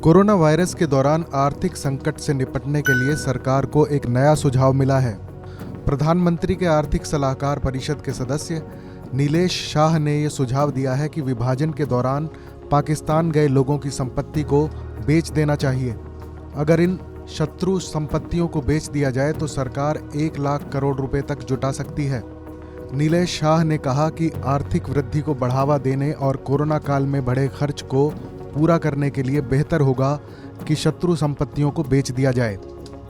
Corona virus के दौरान आर्थिक संकट से निपटने के लिए सरकार को एक नया सुझाव मिला है। प्रधानमंत्री के आर्थिक सलाहकार परिषद के सदस्य नीलेश शाह ने यह सुझाव दिया है कि विभाजन के दौरान पाकिस्तान गए लोगों की संपत्ति को बेच देना चाहिए। अगर इन शत्रु संपत्तियों को बेच दिया जाए तो सरकार 1 लाख करोड़ रुपए तक जुटा सकती है। नीलेश शाह ने कहा कि आर्थिक वृद्धि को बढ़ावा देने और कोरोना काल में बढ़े खर्च को पूरा करने के लिए बेहतर होगा कि शत्रु संपत्तियों को बेच दिया जाए।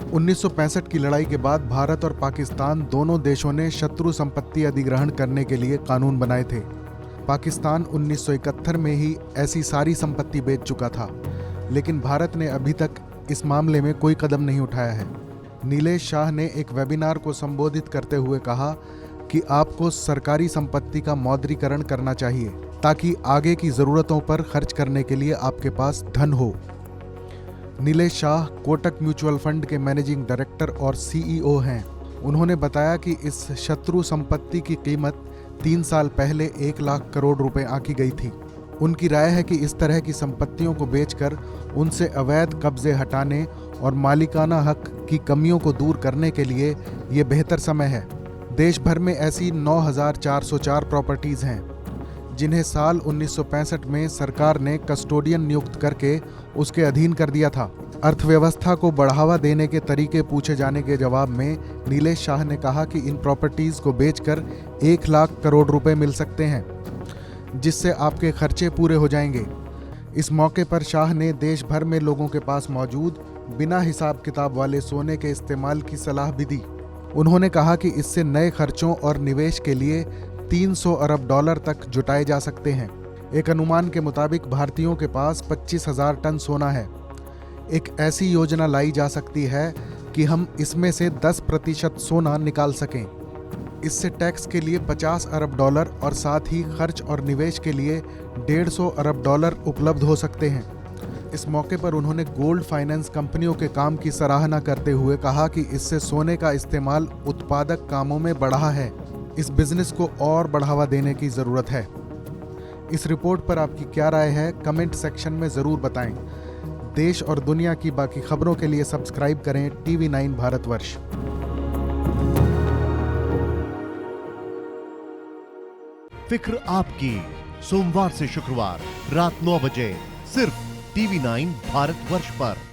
1965 की लड़ाई के बाद भारत और पाकिस्तान दोनों देशों ने शत्रु संपत्ति अधिग्रहण करने के लिए कानून बनाए थे। पाकिस्तान 1971 में ही ऐसी सारी संपत्ति बेच चुका था, लेकिन भारत ने अभी तक इस मामले में कोई कदम नहीं उठाया है। नीलेश शाह ने एक वेबिनार को संबोधित करते हुए कहा कि आपको सरकारी संपत्ति का मौद्रीकरण करना चाहिए ताकि आगे की ज़रूरतों पर खर्च करने के लिए आपके पास धन हो। नीलेश शाह कोटक म्यूचुअल फंड के मैनेजिंग डायरेक्टर और सीईओ हैं। उन्होंने बताया कि इस शत्रु संपत्ति की कीमत 3 साल पहले 1 लाख करोड़ रुपए आंकी गई थी। उनकी राय है कि इस तरह की संपत्तियों को बेचकर उनसे अवैध कब्जे हटाने और मालिकाना हक की कमियों को दूर करने के लिए ये बेहतर समय है। देश भर में ऐसी 9,404 प्रॉपर्टीज़ हैं जिन्हें साल 1965 में सरकार ने कस्टोडियन नियुक्त करके उसके अधीन कर दिया था। अर्थव्यवस्था को बढ़ावा देने के तरीके पूछे जाने के जवाब में नीलेश शाह ने कहा कि इन प्रॉपर्टीज़ को बेचकर 1 लाख करोड़ रुपए मिल सकते हैं, जिससे आपके खर्चे पूरे हो जाएंगे। इस मौके पर शाह ने देश भर में लोगों के पास मौजूद बिना हिसाब किताब वाले सोने के इस्तेमाल की सलाह भी दी। उन्होंने कहा कि इससे नए खर्चों और निवेश के लिए 300 अरब डॉलर तक जुटाए जा सकते हैं। एक अनुमान के मुताबिक भारतीयों के पास 25,000 टन सोना है। एक ऐसी योजना लाई जा सकती है कि हम इसमें से 10% सोना निकाल सकें। इससे टैक्स के लिए 50 अरब डॉलर और साथ ही खर्च और निवेश के लिए 150 अरब डॉलर उपलब्ध हो सकते हैं। इस मौके पर उन्होंने गोल्ड फाइनेंस कंपनियों के काम की सराहना करते हुए कहा कि इससे सोने का इस्तेमाल उत्पादक कामों में बढ़ा है। इस बिजनेस को और बढ़ावा देने की ज़रूरत है। इस रिपोर्ट पर आपकी क्या राय है, कमेंट सेक्शन में ज़रूर बताएं। देश और दुनिया की बाकी खबरों के लिए सब्सक्राइब करें TV9 भारतवर्ष। फिक्र आपकी, सोमवार से शुक्रवार रात 9 बजे सिर्फ TV9 भारतवर्ष पर।